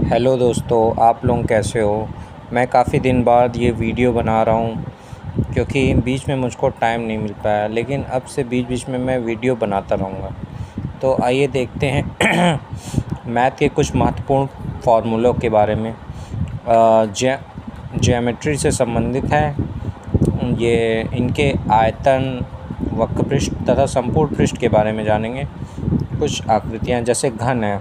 Hello दोस्तों, आप लोग कैसे हो। मैं काफ़ी दिन बाद ये वीडियो बना रहा हूँ क्योंकि बीच में मुझको टाइम नहीं मिल पाया, लेकिन अब से बीच बीच में मैं वीडियो बनाता रहूँगा। तो आइए देखते हैं मैथ के कुछ महत्वपूर्ण फार्मूलों के बारे में। ज्योमेट्री से संबंधित है ये। इनके आयतन, वक्रपृष्ठ तथा संपूर्ण पृष्ठ के बारे में जानेंगे। कुछ आकृतियाँ जैसे घन है,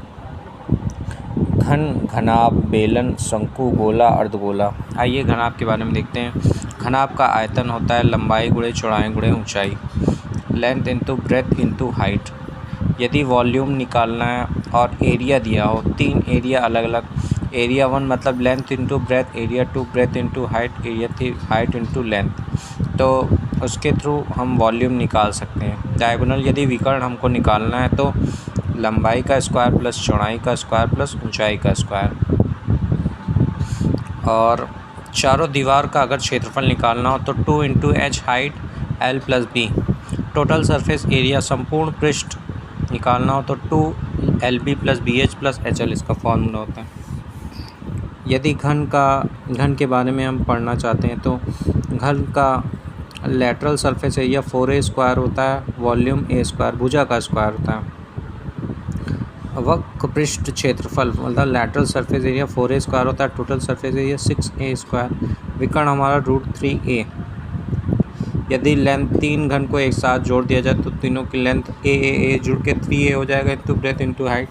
घन, घनाभ, बेलन, शंकु, गोला, अर्धगोला। आइए घनाभ के बारे में देखते हैं। घनाभ का आयतन होता है लंबाई गुणे चौड़ाई गुणे ऊंचाई, length into breadth into height. यदि वॉल्यूम निकालना है और एरिया दिया हो, तीन एरिया अलग अलग, एरिया 1 मतलब length into breadth, area 2 breath into height, area 3 height into length, तो उसके थ्रू हम वॉल्यूम निकाल सकते हैं। डायगोनल यदि विकर्ण हमको निकालना है तो लंबाई का स्क्वायर प्लस चौड़ाई का स्क्वायर प्लस ऊंचाई का स्क्वायर। और चारों दीवार का अगर क्षेत्रफल निकालना हो तो 2 into H height L plus B. Total surface area संपूर्ण पृष्ठ निकालना हो तो 2 L B plus B H plus H L इसका फॉर्मूला होता है। यदि घन के बारे में हम पढ़ना चाहते हैं तो घन का lateral surface area 4a square होता है, वॉल्यूम a स्क्वायर, भुजा का स्क्वायर होता है। वक्र पृष्ठ क्षेत्रफल मतलब lateral surface area 4a square होता है, total surface area 6a square. विकर्ण हमारा √3a। यदि लेंथ तीन घन को एक साथ जोड़ दिया जाए तो तीनों की लेंथ a जुड़ के 3a हो जाएगा इंटू ब्रेथ इंटू हाइट।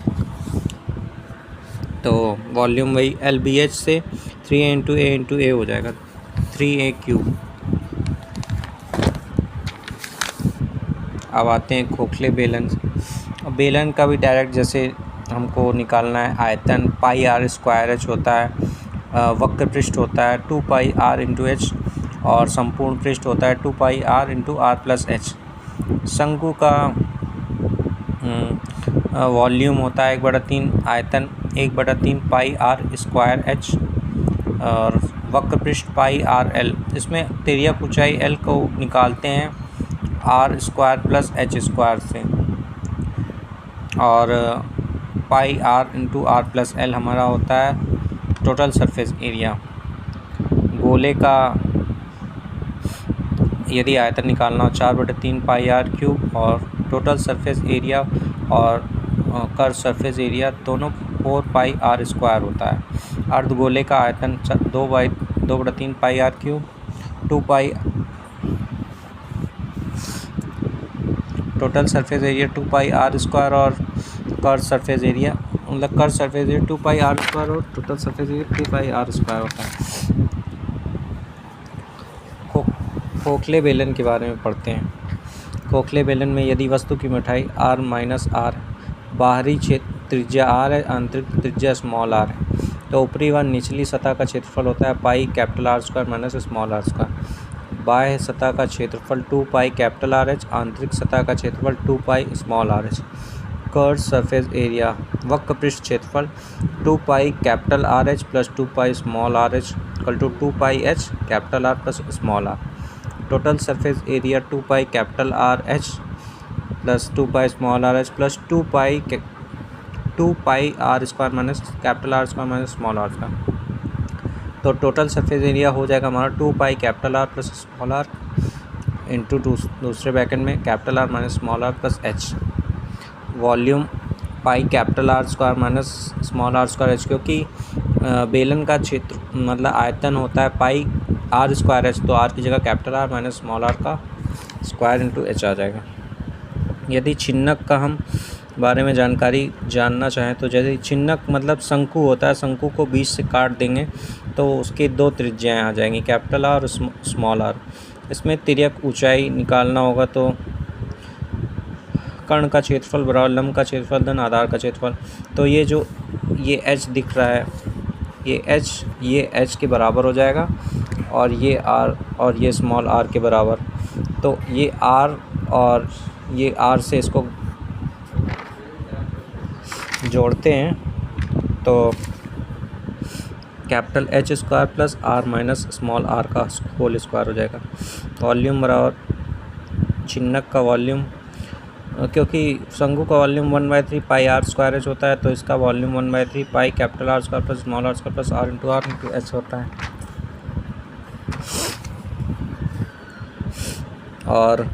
तो वॉल्यूम वही LBH से 3a इंटू a हो जाएगा 3a क्यूब। अब आते हैं खोखले बेलन। बेलन का भी डायरेक्ट जैसे हमको निकालना है, आयतन पाई आर स्क्वायर एच होता है, वक्र पृष्ठ होता है 2 पाई आर इंटू एच, और संपूर्ण पृष्ठ होता है 2 pi r into r plus h. शंकु का वॉल्यूम होता है 1/3, आयतन 1/3 पाई आर स्क्वायर एच, और वक्र पृष्ठ पाई आर एल। इसमें तिर्यक ऊंचाई एल को निकालते हैं r square plus h square से, और pi r into r plus l हमारा होता है टोटल सरफेस एरिया। गोले का यदि आयतन निकालना हो 4/3 पाई आर क्यूब, और टोटल सरफेस एरिया और कर्व सरफेस एरिया दोनों 4 पाई आर स्क्वायर होता है। अर्धगोले का आयतन 2/3 pi r cube, 2 pi, total surface area 2 pi are square, और कर्व सरफेस एरिया मतलब curve surface area 2 pi are square और total surface area 3 pi are square होता है। खोखले बेलन के बारे में पढ़ते हैं। खोखले बेलन में यदि वस्तु की मोटाई r माइनस आर, बाहरी क्षेत्र त्रिज्या r है, आंतरिक त्रिज्या स्मॉल r है, तो ऊपरी व निचली सतह का क्षेत्रफल होता है पाई capital R square minus small r square. बाह्य सतह का क्षेत्रफल 2 पाई कैपिटल R h, आंतरिक सतह का क्षेत्रफल 2 pi small r h। Curve surface area वक्र पृष्ठ क्षेत्रफल 2 pi capital R h plus 2 pi small r h equal to 2 pi h capital R plus small r। Total surface area 2 pi capital R h plus 2 pi small r h plus 2 pi R square minus capital R square minus small r square. तो total surface area हो जाएगा हमारा 2 pi capital R plus small r into दूसरे bracket में capital R minus small r plus h। Volume पाई capital R square minus small r square h, क्योंकि बेलन का क्षेत्र मतलब आयतन होता है पाई आर स्क्वायर एच, तो आर की जगह capital R minus small r का स्क्वायर इंटू एच आ जाएगा। यदि छिन्नक का हम बारे में जानकारी जानना चाहें तो जैसे छिन्नक मतलब शंकु होता है, शंकु को बीच से काट देंगे तो उसकी दो त्रिज्याएँ आ जाएंगी कैपिटल R और स्मॉल r। इसमें तिर्यक ऊंचाई निकालना होगा तो कर्ण का क्षेत्रफल बराबर लंब का क्षेत्रफल धन आधार का क्षेत्रफल। तो ये h दिख रहा है, ये h के बराबर हो जाएगा, और ये r और ये स्मॉल r के बराबर। तो ये r और ये r से इसको जोड़ते हैं तो capital H square plus R minus small r का होल स्क्वायर हो जाएगा। वॉल्यूम बराबर छिन्नक का वॉल्यूम क्योंकि शंकु का volume 1/3 pi are square H होता है, तो इसका volume 1/3 pi capital R square plus small are square plus R into H होता है। और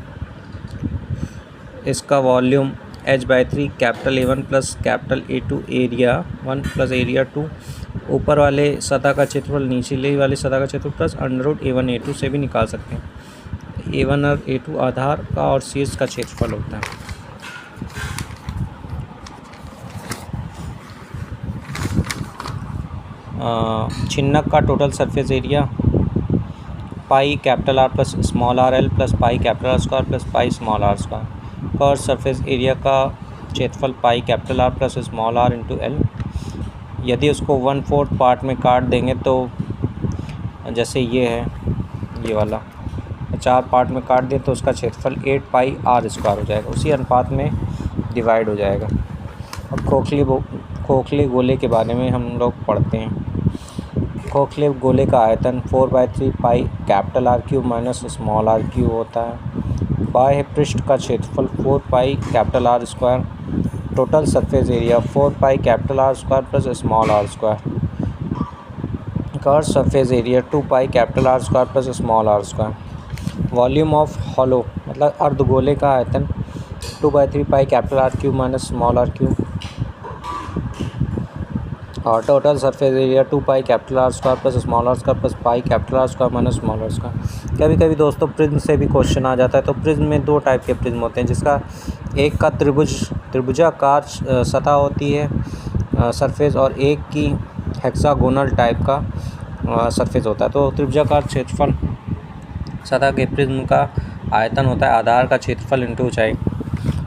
इसका volume h/3 capital A1 plus capital A2 area 1 plus area 2, ऊपर वाले सतह का क्षेत्रफल नीचे वाले सतह का क्षेत्रफल प्लस √A1 A2 से भी निकाल सकते हैं। A1 और A2 आधार का और शीर्ष का क्षेत्रफल होता है। छिन्नक का total surface area pi capital R plus small r L plus pi capital R square plus pi small are square. Curve surface area का क्षेत्रफल pi capital R plus small r into L. यदि उसको 1/4 part में काट देंगे तो जैसे ये है, ये वाला 4 पार्ट में काट दें तो उसका क्षेत्रफल 8 पाई आर स्क्वायर हो जाएगा, उसी अनुपात में डिवाइड हो जाएगा। अब खोखले गोले के बारे में हम लोग पढ़ते हैं। खोखले गोले का आयतन 4/3 pi capital R cube minus small r cube होता है। बाह्य पृष्ठ का क्षेत्रफल 4 pi capital R square. Total surface area 4 pi capital R square plus small are square. Curve surface area 2 pi capital R square plus small are square. Volume of hollow मतलब अर्धगोले का आयतन 2/3 pi capital R cube minus small r cube. और total surface area 2 pi capital R square plus small are square plus pi capital R square minus small are square. कभी कभी दोस्तों prism से भी क्वेश्चन आ जाता है। तो प्रिज्म में 2 टाइप के प्रिज्म होते हैं, जिसका एक का त्रिभुजाकार सतह होती है सरफेस, और एक की हेक्सागोनल टाइप का सरफेस होता है। तो त्रिभुजाकार क्षेत्रफल सतह के प्रिज्म का आयतन होता है आधार का क्षेत्रफल इंटू ऊंचाई।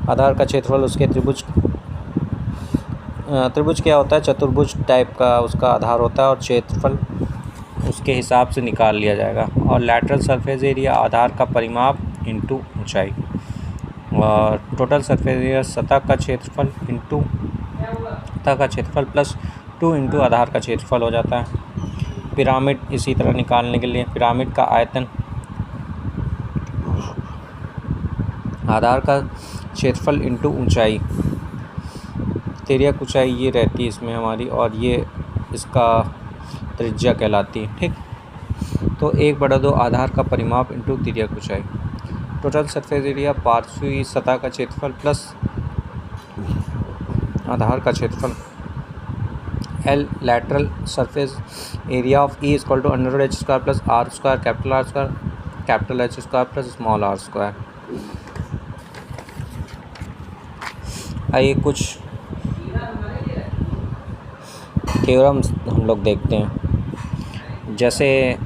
आधार का क्षेत्रफल उसके त्रिभुज क्या होता है, चतुर्भुज टाइप का उसका आधार होता है, और क्षेत्रफल उसके हिसाब से निकाल लिया जाएगा। और लैटरल सरफेस एरिया आधार का परिमाप इंटू ऊंचाई। और टोटल सरफेस एरिया सतह का क्षेत्रफल इंटू सतह का क्षेत्रफल प्लस 2 इंटू आधार का क्षेत्रफल हो जाता है। पिरामिड इसी तरह निकालने के लिए पिरामिड का आयतन आधार का क्षेत्रफल इंटू ऊंचाई। तिर्यक ऊंचाई ये रहती है इसमें हमारी, और ये इसका त्रिज्या कहलाती है। ठीक, तो 1/2 आधार का परिमाप इंटू तिर्यक ऊंचाई। टोटल सरफेस एरिया पार्श्वीय सतह का क्षेत्रफल प्लस आधार का क्षेत्रफल। L lateral surface area of E equal to √h² plus r² capital R square capital H² plus small r square. आइए कुछ थ्योरम्स हम लोग देखते हैं। जैसे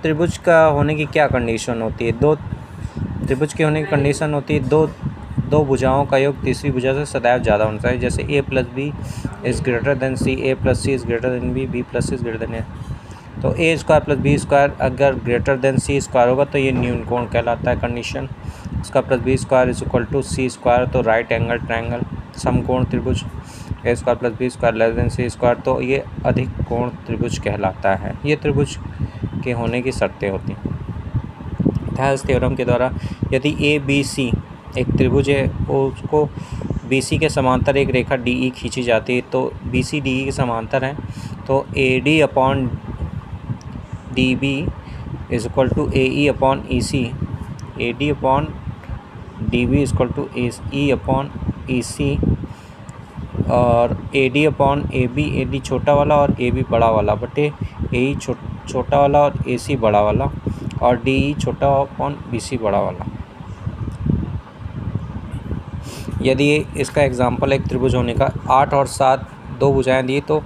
त्रिभुज का होने की क्या कंडीशन होती है, त्रिभुज के होने की कंडीशन होती है दो भुजाओं का योग तीसरी भुजा से सदैव ज़्यादा होना चाहिए। जैसे a plus b is greater than c, a plus c is greater than b, b plus c is greater than a. तो a² प्लस b² अगर ग्रेटर देन c² होगा तो ये न्यून कोण कहलाता है कंडीशन। इसका plus b² is equal to c², तो राइट एंगल ट्रायंगल समकोण त्रिभुज। a² plus b² less than c², तो ये अधिक कोण त्रिभुज कहलाता है। ये त्रिभुज के होने की शर्तें होती हैं। इस थ्योरम के द्वारा यदि ए बी सी एक त्रिभुज है, उसको बी सी के समांतर एक रेखा डी ई खींची जाती है, तो बी सी डी ई के समांतर है, तो A D upon D B is equal to A E upon E C. A D upon D B is equal to E upon E C, और A D upon A D छोटा वाला और A B बड़ा वाला बटे ए ई छोटा वाला और ए सी बड़ा वाला, और डी ई छोटा अपॉन बी सी बड़ा वाला। यदि इसका एग्जांपल एक त्रिभुज होने का 8 और 7 दो भुजाएं दी, तो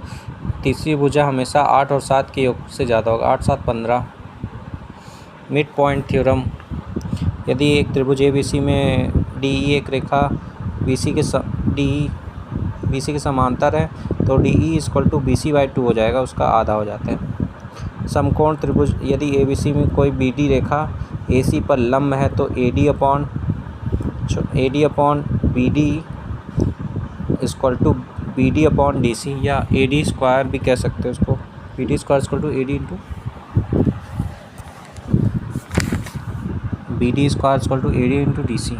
तीसरी भुजा हमेशा 8 और 7 के योग से ज़्यादा होगा। 8 7 15। मिड पॉइंट थ्योरम, यदि एक त्रिभुज ए बी सी में डी ई एक रेखा बी सी के समांतर है, तो D E equal to B C by 2 हो जाएगा, उसका आधा हो जाता है। समकोण त्रिभुज, यदि ए बी सी में कोई बी डी रेखा ए सी पर लंब है, तो A D upon B D equal to B D upon D C, या ए डी स्क्वायर भी कह सकते हैं उसको। B D square equal to A D into B D square equal to A D into D C.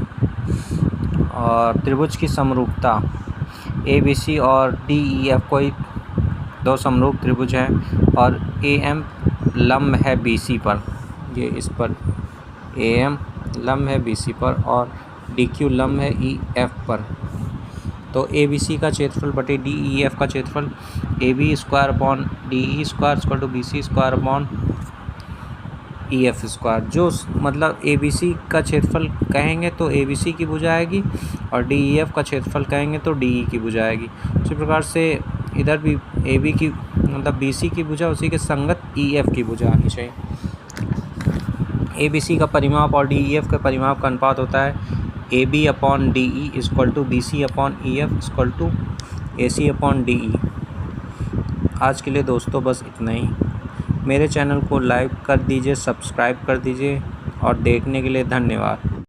और त्रिभुज की समरूपता ABC और DEF कोई दो समरूप त्रिभुज हैं और AM लंब है BC पर, ये इस पर AM लंब है BC पर और DQ लंब है EF पर। तो ABC का क्षेत्रफल बटे DEF का क्षेत्रफल AB square upon DE square equal to BC square upon EF square. जो मतलब ABC का क्षेत्रफल कहेंगे तो ABC की भुजा आएगी और DEF का क्षेत्रफल कहेंगे तो DE की भुजा आएगी। उसी प्रकार से इधर भी AB की मतलब BC की भुजा उसी के संगत EF की भुजा आनी चाहिए। ABC का परिमाप और DEF के परिमाप का अनुपात होता है AB upon DE equal to BC upon EF equal to AC upon DE। आज के लिए दोस्तों बस इतना ही। मेरे चैनल को लाइक कर दीजिए, सब्सक्राइब कर दीजिए और देखने के लिए धन्यवाद।